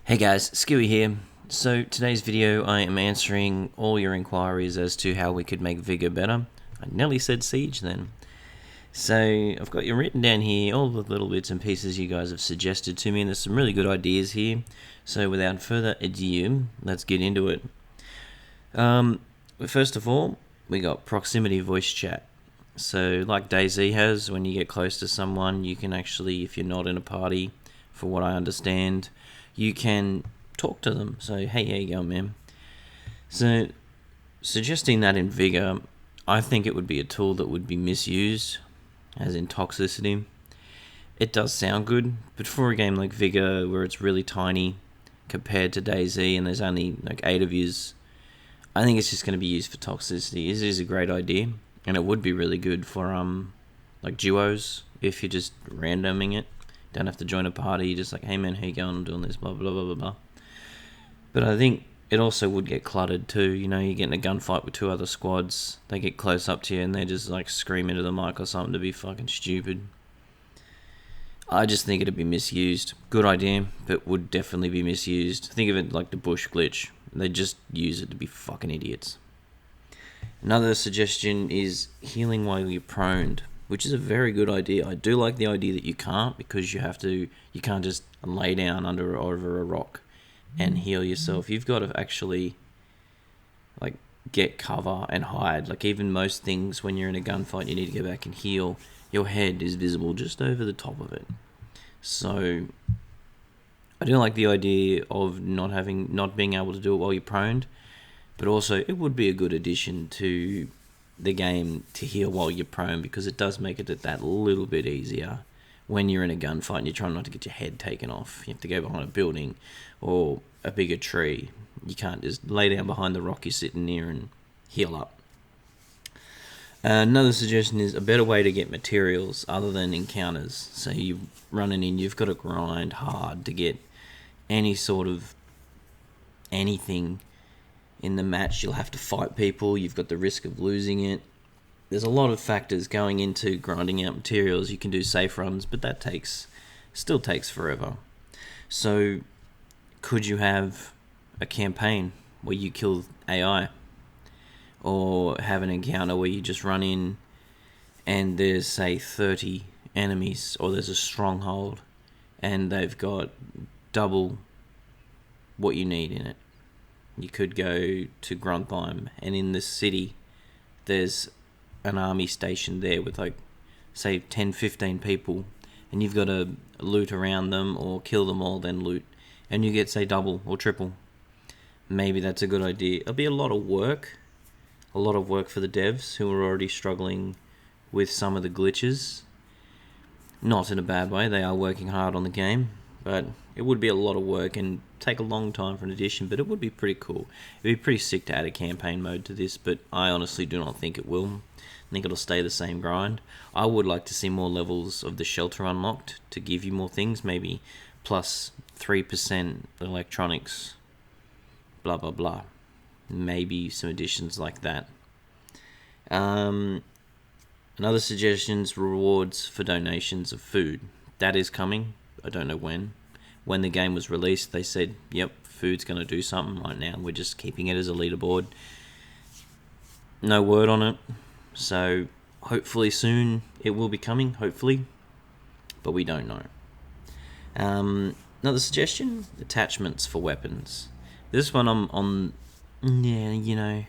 Hey guys, Skewy here. So today's video I am answering all your inquiries as to how we could make Vigor better. I nearly said Siege then. So I've got you written down here, all the little bits and pieces you guys have suggested to me, and there's some really good ideas here. So without further ado, let's get into it. First of all, we got proximity voice chat. So like DayZ has, when you get close to someone, you can actually, if you're not in a party, for what I understand, you can talk to them. So, hey, how you going, man? So, suggesting that in Vigor, I think it would be a tool that would be misused, as in toxicity. It does sound good, but for a game like Vigor, where it's really tiny compared to DayZ, and there's only like 8 of yous, I think it's just going to be used for toxicity. It is a great idea, and it would be really good for like duos if you're just randoming it. Don't have to join a party. You're just like, hey man, how you going? I'm doing this, blah blah blah blah blah. But I think it also would get cluttered too. You know, you get in a gunfight with 2 other squads. They get close up to you and they just like scream into the mic or something to be fucking stupid. I just think it'd be misused. Good idea, but would definitely be misused. Think of it like the bush glitch. They just use it to be fucking idiots. Another suggestion is healing while you're proned, which is a very good idea. I do like the idea that you can't, because you can't just lay down over a rock and heal yourself. You've got to actually like get cover and hide. Like even most things when you're in a gunfight, you need to go back and heal. Your head is visible just over the top of it. So I do like the idea of not being able to do it while you're proned, but also it would be a good addition to the game to heal while you're prone, because it does make it that little bit easier when you're in a gunfight and you're trying not to get your head taken off. You have to go behind a building or a bigger tree. You can't just lay down behind the rock you're sitting near and heal up. Another suggestion is a better way to get materials other than encounters. So you're running in, you've got to grind hard to get any sort of anything in the match. You'll have to fight people. You've got the risk of losing it. There's a lot of factors going into grinding out materials. You can do safe runs, but that still takes forever. So could you have a campaign where you kill AI, or have an encounter where you just run in and there's say 30 enemies, or there's a stronghold and they've got double what you need in it. You could go to Grundheim, and in this city there's an army stationed there with like say 10-15 people, and you've got to loot around them or kill them all, then loot, and you get say double or triple. Maybe that's a good idea. It'll be a lot of work for the devs who are already struggling with some of the glitches. Not in a bad way, they are working hard on the game, but it would be a lot of work and take a long time for an edition, but it would be pretty cool. It'd be pretty sick to add a campaign mode to this, but I honestly do not think it will. I think it'll stay the same grind. I would like to see more levels of the shelter unlocked to give you more things, maybe plus 3% electronics, blah blah blah. Maybe some additions like that. Another suggestion is rewards for donations of food. That is coming. I don't know when. When the game was released, they said, yep, food's going to do something. Right now, we're just keeping it as a leaderboard. No word on it. So hopefully soon it will be coming, hopefully. But we don't know. Another suggestion, attachments for weapons. This one I'm on, yeah, you know,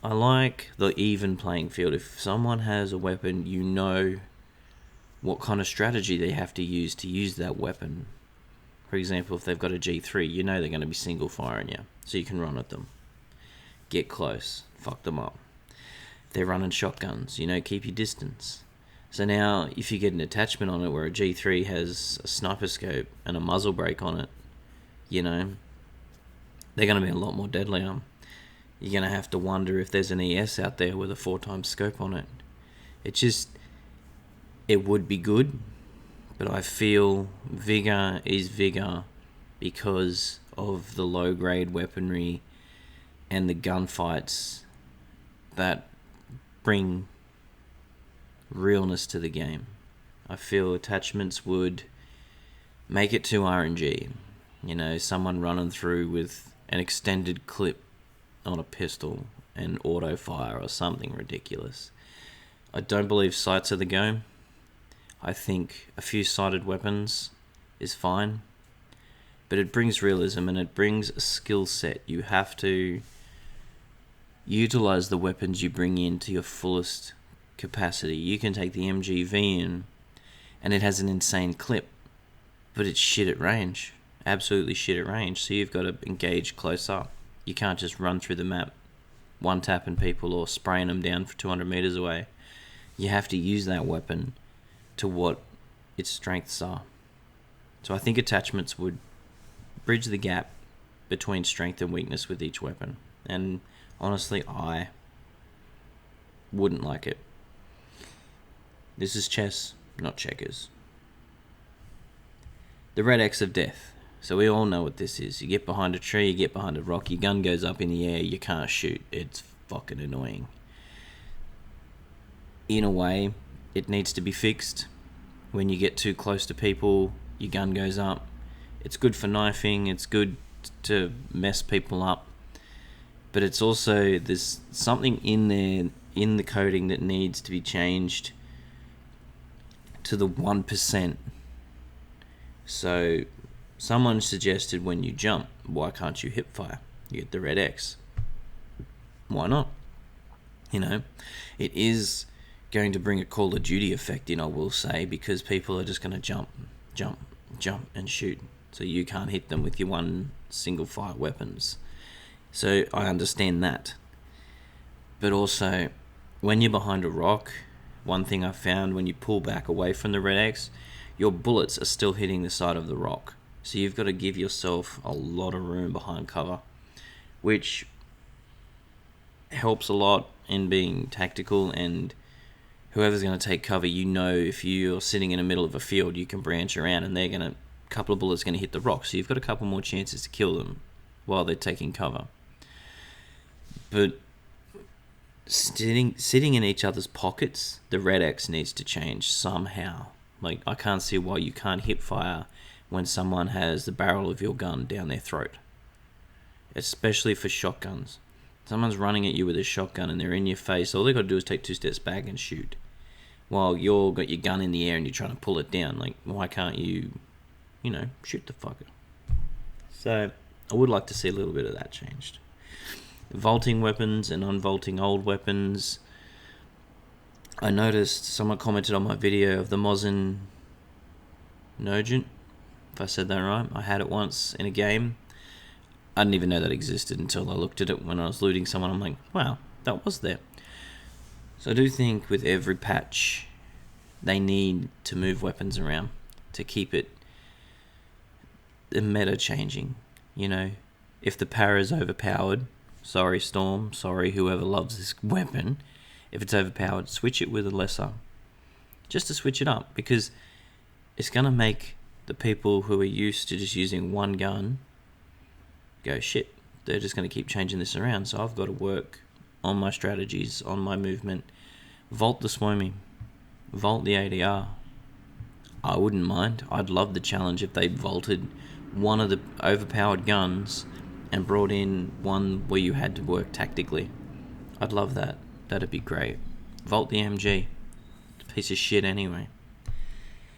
I like the even playing field. If someone has a weapon, you know what kind of strategy they have to use that weapon. For example, if they've got a G3, you know they're going to be single firing you, so you can run at them, get close, fuck them up. If they're running shotguns, you know, keep your distance. So now if you get an attachment on it where a G3 has a sniper scope and a muzzle brake on it, you know, they're going to be a lot more deadlier. You're going to have to wonder if there's an ES out there with a 4x scope on it. It would be good, but I feel Vigor is Vigor because of the low-grade weaponry and the gunfights that bring realness to the game. I feel attachments would make it too RNG. You know, someone running through with an extended clip on a pistol and auto fire or something ridiculous. I don't believe sights are the go. I think a few sighted weapons is fine, but it brings realism and it brings a skill set. You have to utilize the weapons you bring in to your fullest capacity. You can take the MGV in and it has an insane clip, but it's shit at range. Absolutely shit at range. So you've got to engage close up. You can't just run through the map one-tapping people or spraying them down for 200 meters away. You have to use that weapon to what its strengths are. So I think attachments would bridge the gap between strength and weakness with each weapon. And honestly, I wouldn't like it. This is chess, not checkers. The Red X of Death. So we all know what this is. You get behind a tree, you get behind a rock, your gun goes up in the air, you can't shoot. It's fucking annoying. In a way, it needs to be fixed. When you get too close to people, your gun goes up. It's good for knifing, it's good to mess people up. But it's also, there's something in there, in the coding that needs to be changed to the 1%. So, someone suggested when you jump, why can't you hip fire? You get the Red X. Why not? You know, it is going to bring a Call of Duty effect in, I will say, because people are just going to jump, and shoot. So you can't hit them with your one single fire weapons. So I understand that. But also, when you're behind a rock, one thing I found when you pull back away from the Red X, your bullets are still hitting the side of the rock. So you've got to give yourself a lot of room behind cover, which helps a lot in being tactical, and whoever's going to take cover, you know, if you're sitting in the middle of a field, you can branch around and a couple of bullets going to hit the rock. So you've got a couple more chances to kill them while they're taking cover. But sitting in each other's pockets, the Red X needs to change somehow. Like, I can't see why you can't hip fire when someone has the barrel of your gun down their throat. Especially for shotguns. Someone's running at you with a shotgun and they're in your face. All they've got to do is take 2 steps back and shoot. While you've got your gun in the air and you're trying to pull it down. Like, why can't you, shoot the fucker? So, I would like to see a little bit of that changed. Vaulting weapons and unvaulting old weapons. I noticed someone commented on my video of the Mosin Nogent. If I said that right. I had it once in a game. I didn't even know that existed until I looked at it when I was looting someone. I'm like, wow, that was there. So I do think with every patch, they need to move weapons around to keep it the meta changing. If the para is overpowered, sorry Storm, sorry whoever loves this weapon, if it's overpowered, switch it with a lesser. Just to switch it up, because it's going to make the people who are used to just using one gun go, shit, they're just going to keep changing this around, so I've got to work on my strategies, on my movement. Vault the Swomy, vault the ADR. I wouldn't mind. I'd love the challenge if they vaulted one of the overpowered guns and brought in one where you had to work tactically. I'd love that. That'd be great. Vault the MG. It's a piece of shit anyway.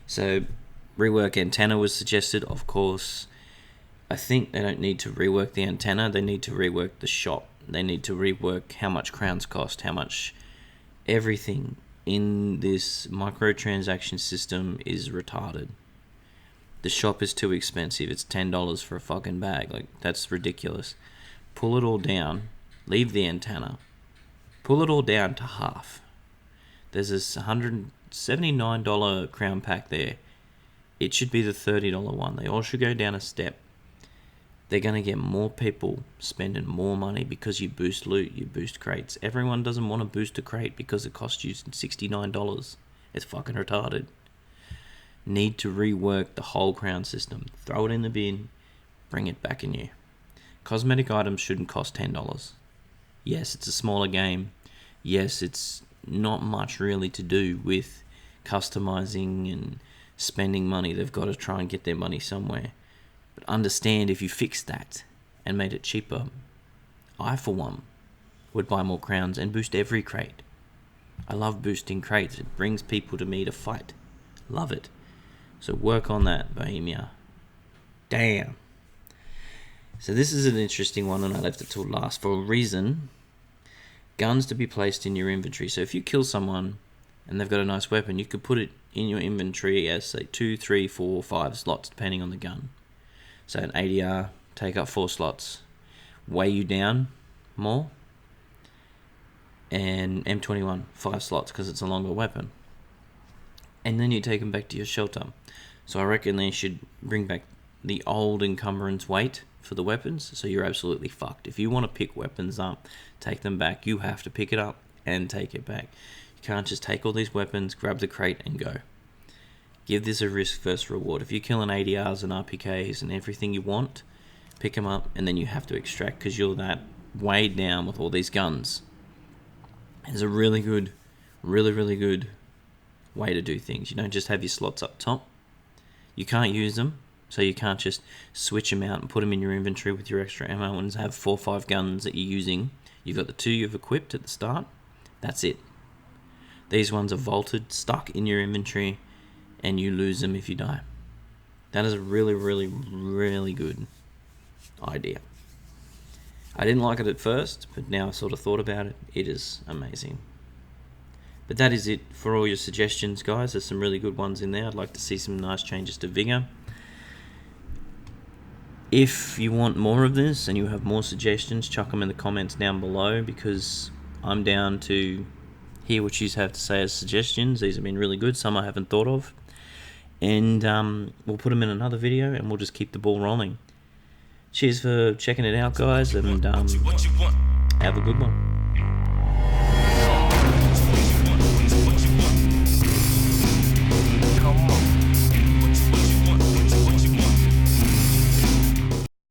So, rework antenna was suggested, of course. I think they don't need to rework the antenna, they need to rework the shop. They need to rework how much crowns cost, how much everything in this microtransaction system is retarded. The shop is too expensive, it's $10 for a fucking bag, like, that's ridiculous. Pull it all down, leave the antenna, pull it all down to half. There's this $179 crown pack there. It should be the $30 one. They all should go down a step. They're going to get more people spending more money because you boost loot, you boost crates. Everyone doesn't want to boost a crate because it costs you $69. It's fucking retarded. Need to rework the whole crown system. Throw it in the bin, bring it back in you. Cosmetic items shouldn't cost $10. Yes, it's a smaller game. Yes, it's not much really to do with customizing and spending money. They've got to try and get their money somewhere. But understand if you fixed that and made it cheaper, I, for one, would buy more crowns and boost every crate. I love boosting crates. It brings people to me to fight. Love it. So work on that, Bohemia. Damn. So this is an interesting one, and I left it till last for a reason. Guns to be placed in your inventory. So if you kill someone and they've got a nice weapon, you could put it in your inventory as, say, 2, 3, 4, 5 slots, depending on the gun. So an ADR, take up 4 slots. Weigh you down more. And M21, 5 slots, because it's a longer weapon. And then you take them back to your shelter. So I reckon they should bring back the old encumbrance weight for the weapons, so you're absolutely fucked. If you want to pick weapons up, take them back, you have to pick it up and take it back. You can't just take all these weapons, grab the crate and go. Give this a risk versus reward. If you're killing ADRs and RPKs and everything you want, pick them up and then you have to extract because you're that weighed down with all these guns. It's a really good way to do things. You don't just have your slots up top. You can't use them, so you can't just switch them out and put them in your inventory with your extra ammo and have 4 or 5 guns that you're using. You've got the 2 you've equipped at the start. That's it. These ones are vaulted, stuck in your inventory, and you lose them if you die. That is a really good idea. I didn't like it at first, but now I've sort of thought about it. It is amazing. But that is it for all your suggestions, guys. There's some really good ones in there. I'd like to see some nice changes to Vigor. If you want more of this and you have more suggestions, chuck them in the comments down below, because I'm down to hear what you have to say as suggestions. These have been really good. Some I haven't thought of. And we'll put them in another video and we'll just keep the ball rolling. Cheers for checking it out, guys, and have a good one.